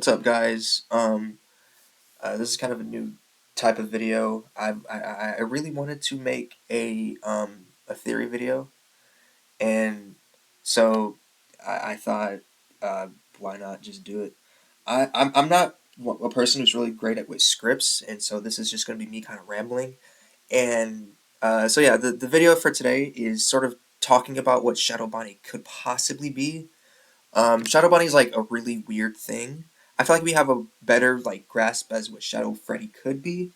What's up, guys? This is kind of a new type of video. I really wanted to make a theory video, and so I thought, uh, why not just do it? I'm not a person who's really great at with scripts, and so this is just gonna be me kind of rambling. And so yeah, the video for today is sort of talking about what Shadow Bonnie could possibly be. Shadow Bunny is like a really weird thing. I feel like we have a better like grasp as what Shadow Freddy could be,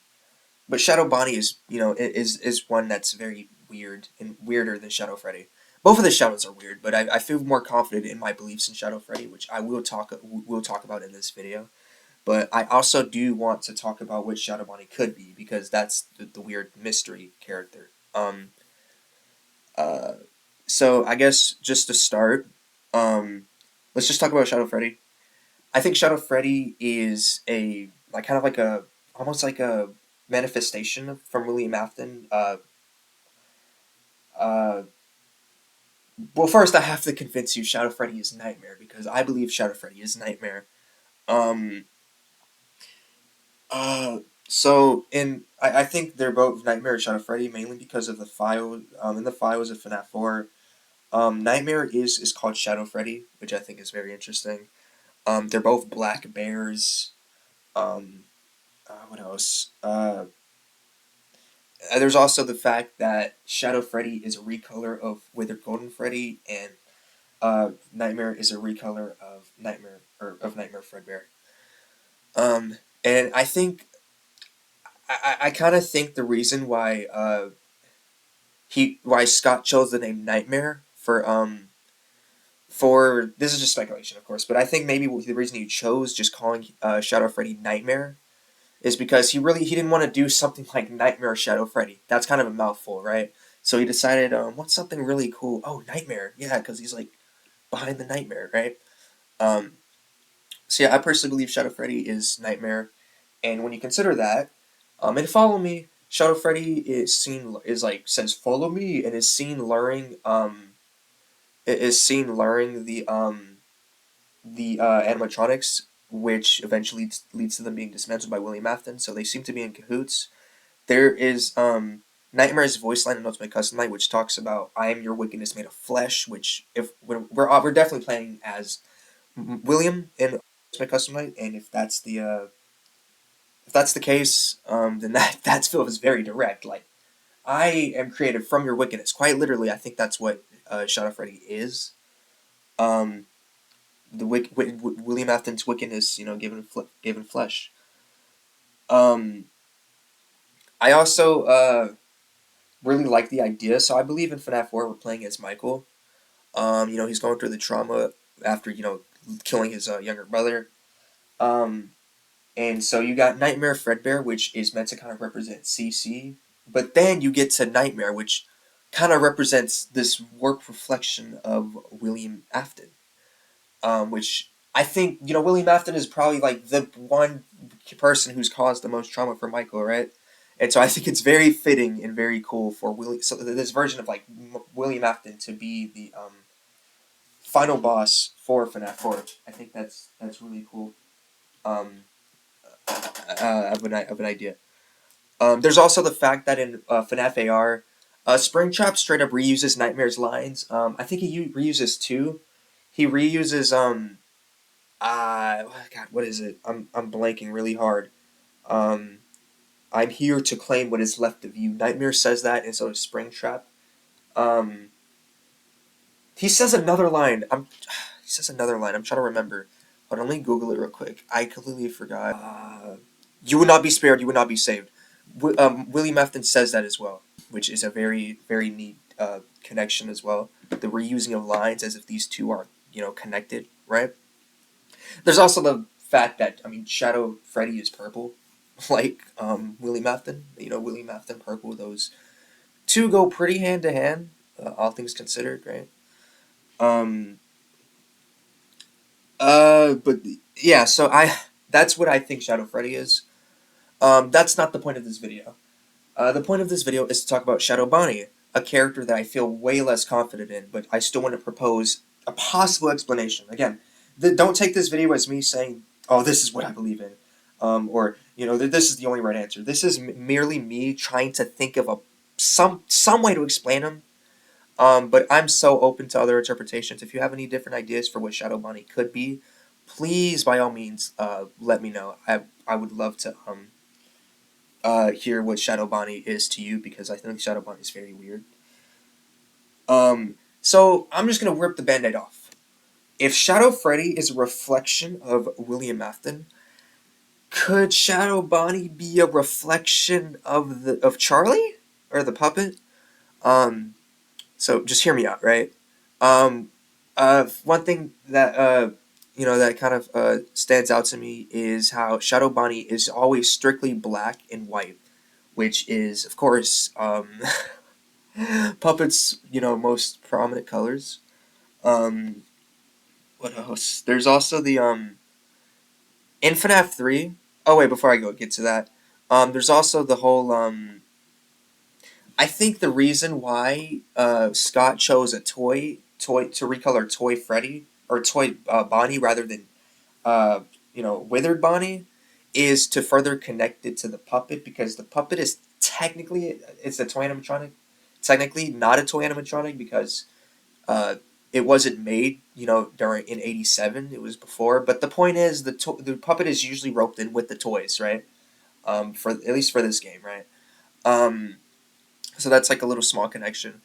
but Shadow Bonnie is is one that's very weird and weirder than Shadow Freddy. Both of the shadows are weird, but I feel more confident in my beliefs in Shadow Freddy, which I will talk about in this video. But I also do want to talk about what Shadow Bonnie could be because that's the weird mystery character. Uh, so I guess just to start, um, let's just talk about Shadow Freddy. I think Shadow Freddy is a like kind of like a almost like a manifestation from William Afton. Uh, well, first I have to convince you Shadow Freddy is Nightmare because I believe Shadow Freddy is Nightmare. Um, uh, I think they're both Nightmare and Shadow Freddy mainly because of the file. In the files of FNAF 4, Nightmare is called Shadow Freddy, which I think is very interesting. They're both black bears. Um, what else? There's also the fact that Shadow Freddy is a recolor of Withered Golden Freddy, and Nightmare is a recolor of Nightmare Fredbear. And I think I kind of think the reason why why Scott chose the name Nightmare for this is just speculation, of course, but I think maybe the reason he chose just calling Shadow Freddy Nightmare is because he didn't want to do something like Nightmare Shadow Freddy. That's kind of a mouthful, right? So he decided, what's something really cool? Oh, Nightmare, yeah, because he's like behind the nightmare, right? Um, so yeah, I personally believe Shadow Freddy is Nightmare, and when you consider that, and follow me, Shadow Freddy is like says follow me and is seen luring the animatronics, which eventually leads to them being dismantled by William Afton. So they seem to be in cahoots. There is Nightmare's voice line in Notes My Custom Night, which talks about "I am your wickedness made of flesh." Which if we're definitely playing as William in Notes My Custom Night, and if that's the case, then that feels very direct. Like I am created from your wickedness. Quite literally, I think that's what Shadow Freddy is. Um, William Afton's wickedness, given flesh. Um, I also really like the idea. So I believe in FNAF 4 we're playing as Michael. He's going through the trauma after killing his younger brother. Um, and so you got Nightmare Fredbear, which is meant to kind of represent CC, but then you get to Nightmare, which kind of represents this warped reflection of William Afton. Which I think William Afton is probably like the one person who's caused the most trauma for Michael, right? And so I think it's very fitting and very cool for this version of like William Afton to be the final boss for FNAF 4. I think that's really cool. Um, of an idea. There's also the fact that in FNAF AR, Springtrap straight up reuses Nightmare's lines. I think he reuses two. He reuses God, what is it? I'm blanking really hard. Um, I'm here to claim what is left of you. Nightmare says that, and so does Springtrap. Um, he says another line. He says another line. I'm trying to remember. Hold on, let me Google it real quick. I completely forgot. You would not be spared. You would not be saved. William Afton says that as well, which is a very very neat connection as well. The reusing of lines as if these two are connected, right? There's also the fact that Shadow Freddy is purple, like William Afton. William Afton purple. Those two go pretty hand to hand, all things considered, right? Um. But yeah. So that's what I think Shadow Freddy is. That's not the point of this video. The point of this video is to talk about Shadow Bonnie, a character that I feel way less confident in, but I still want to propose a possible explanation. Again, don't take this video as me saying oh, this is what I believe in, or this is the only right answer. This is merely me trying to think of a some way to explain them. But I'm so open to other interpretations. If you have any different ideas for what Shadow Bonnie could be, please by all means let me know. I would love to hear what Shadow Bonnie is to you because I think Shadow Bonnie is very weird. So I'm just gonna rip the band-aid off. If Shadow Freddy is a reflection of William Afton, could Shadow Bonnie be a reflection of Charlie or the puppet? Um, so just hear me out, right? Um, One thing that that kind of stands out to me is how Shadow Bonnie is always strictly black and white, which is of course Puppet's most prominent colors. Um, what else? There's also the in FNAF 3. Oh wait, before I get to that, there's also the whole I think the reason why Scott chose a toy to recolor Toy Freddy or Toy Bonnie rather than Withered Bonnie is to further connect it to the puppet because the puppet is technically it's a toy animatronic, technically not a toy animatronic because uh, it wasn't made during in '87. It was before. But the point is the puppet is usually roped in with the toys, right? For at least for this game, right? Um, so that's like a little small connection.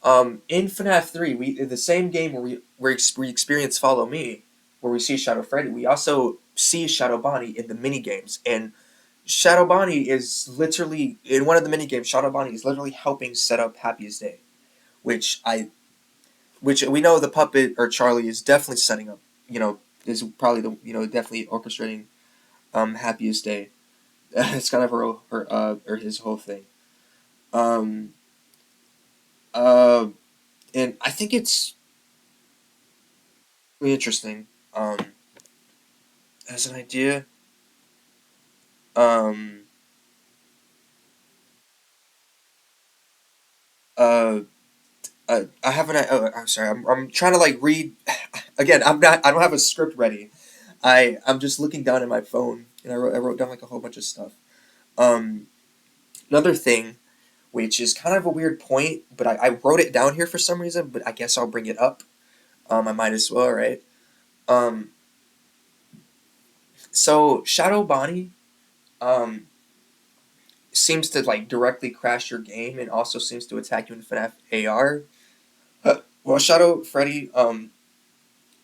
In FNAF 3, we in the same game where we experience Follow Me, where we see Shadow Freddy, we also see Shadow Bonnie in the mini games, and Shadow Bonnie is literally in one of the mini games. Shadow Bonnie is literally helping set up Happiest Day, which I which we know the puppet or Charlie is definitely setting up. Is probably the definitely orchestrating Happiest Day. It's kind of her his whole thing. Um, uh, and I think it's really interesting. As an idea, um, uh, I haven't. I'm sorry. I'm trying to like read. Again, I'm not. I don't have a script ready. I'm just looking down at my phone, and I wrote down like a whole bunch of stuff. Um, Another thing, which is kind of a weird point, but I wrote it down here for some reason. But I guess I'll bring it up. I might as well, right? Um, so Shadow Bonnie, um, seems to like directly crash your game, and also seems to attack you in FNAF AR. Well, Shadow Freddy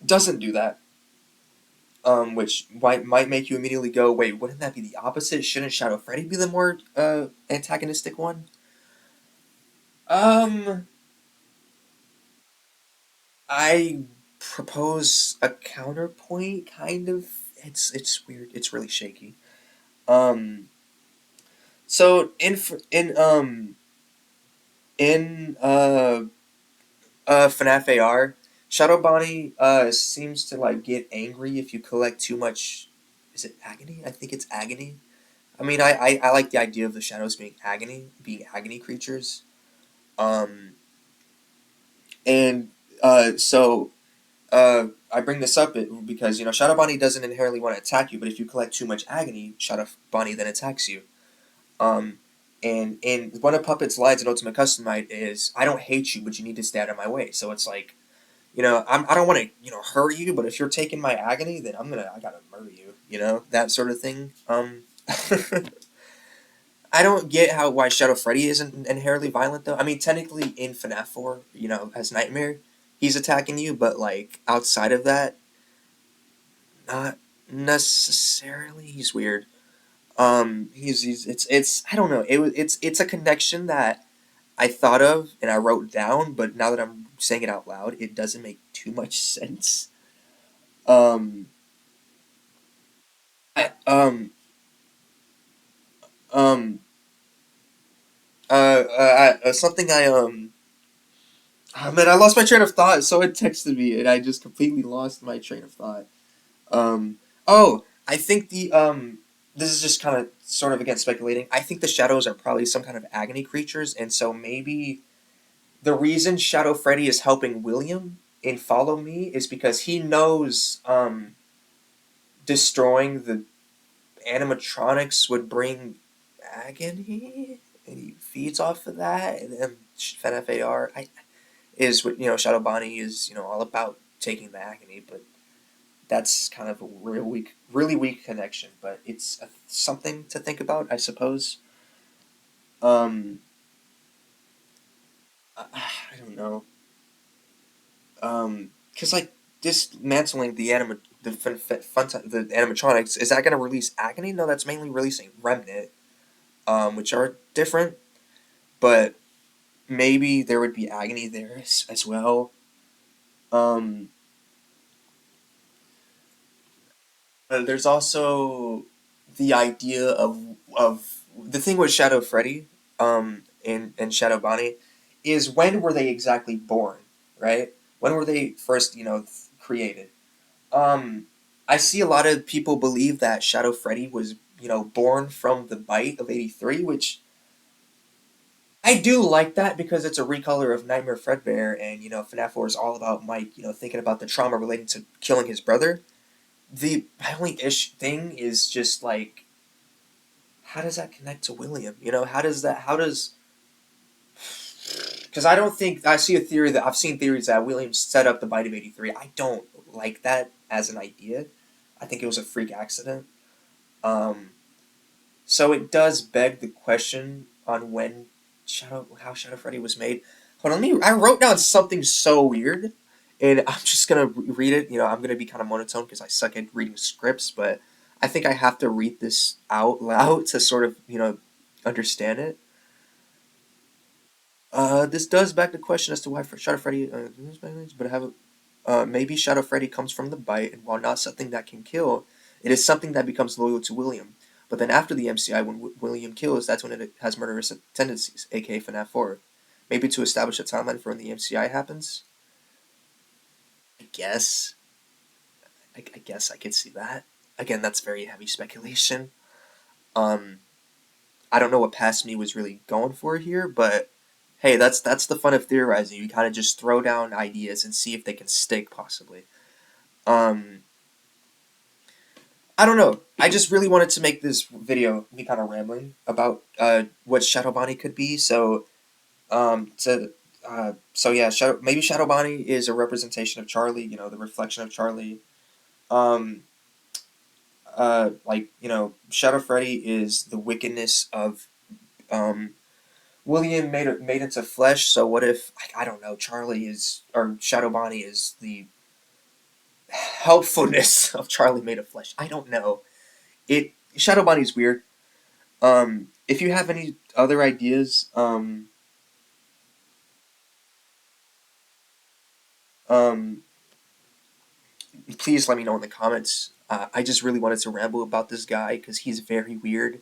doesn't do that, which might make you immediately go, wait, wouldn't that be the opposite? Shouldn't Shadow Freddy be the more antagonistic one? Um, I propose a counterpoint, kind of. It's weird. It's really shaky. Um, so in FNAF AR, Shadow Bonnie seems to like get angry if you collect too much. Is it agony? I think it's agony. I mean, I like the idea of the shadows being agony creatures. Um, and so I bring this up because Shadow Bonnie doesn't inherently want to attack you, but if you collect too much agony, Shadow Bonnie then attacks you. Um, and one of Puppet's lines in Ultimate Custom Night is, "I don't hate you, but you need to stay out of my way." So it's like, I don't want to hurt you, but if you're taking my agony, then I gotta murder you. That sort of thing. I don't get why Shadow Freddy isn't inherently violent though. I mean, technically in FNAF 4, as Nightmare, he's attacking you, but like outside of that, not necessarily. He's weird. He's it's I don't know. It's a connection that I thought of and I wrote down, but now that I'm saying it out loud, it doesn't make too much sense. Um, I um something oh man, I lost my train of thought. Someone texted me and I just completely lost my train of thought. Oh, I think this is just kind of sort of again speculating. I think the shadows are probably some kind of agony creatures, and so maybe the reason Shadow Freddy is helping William in Follow Me is because he knows destroying the animatronics would bring agony, and he feeds off of that, and then FNFAR is what Shadow Bonnie is all about taking the agony, but that's kind of a really weak connection. But it's something to think about, I suppose. Um, I don't know. Because like dismantling the animatronics, is that going to release agony? No, that's mainly releasing remnant, which are different, but maybe there would be agony there as well. Um, there's also the idea of the thing with Shadow Freddy, and Shadow Bonnie, is when were they exactly born, right? When were they first, created? Um, I see a lot of people believe that Shadow Freddy was, born from the bite of '83, which I do like that because it's a recolor of Nightmare Fredbear, and FNAF 4 is all about Mike, thinking about the trauma relating to killing his brother. My only thing is just like, how does that connect to William? How does, because I don't think, I see a theory that, I've seen theories that William set up the bite of '83. I don't like that as an idea. I think it was a freak accident. Um, So it does beg the question on how Shadow Freddy was made. Hold on, I wrote down something so weird, and I'm just gonna read it. I'm gonna be kind of monotone because I suck at reading scripts, but I think I have to read this out loud to sort of understand it. This does beg the question as to why Shadow Freddy, but have maybe Shadow Freddy comes from the bite, and while not something that can kill, it is something that becomes loyal to William. But then after the MCI, when William kills, that's when it has murderous tendencies, aka FNAF 4. Maybe to establish a timeline for when the MCI happens? I guess. I guess I could see that. Again, that's very heavy speculation. Um, I don't know what Past Me was really going for here, but hey, that's the fun of theorizing. You kind of just throw down ideas and see if they can stick, possibly. Um, I don't know. I just really wanted to make this video me kind of rambling about what Shadow Bonnie could be. So yeah, maybe Shadow Bonnie is a representation of Charlie. The reflection of Charlie. Um, like Shadow Freddy is the wickedness of um William made into flesh. So what if, like, I don't know, Charlie is, or Shadow Bonnie is the helpfulness of Charlie made of flesh. I don't know. Shadow Bonnie's weird. If you have any other ideas, um, please let me know in the comments. I just really wanted to ramble about this guy because he's very weird.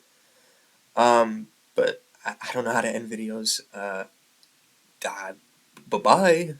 But I don't know how to end videos. Bye bye.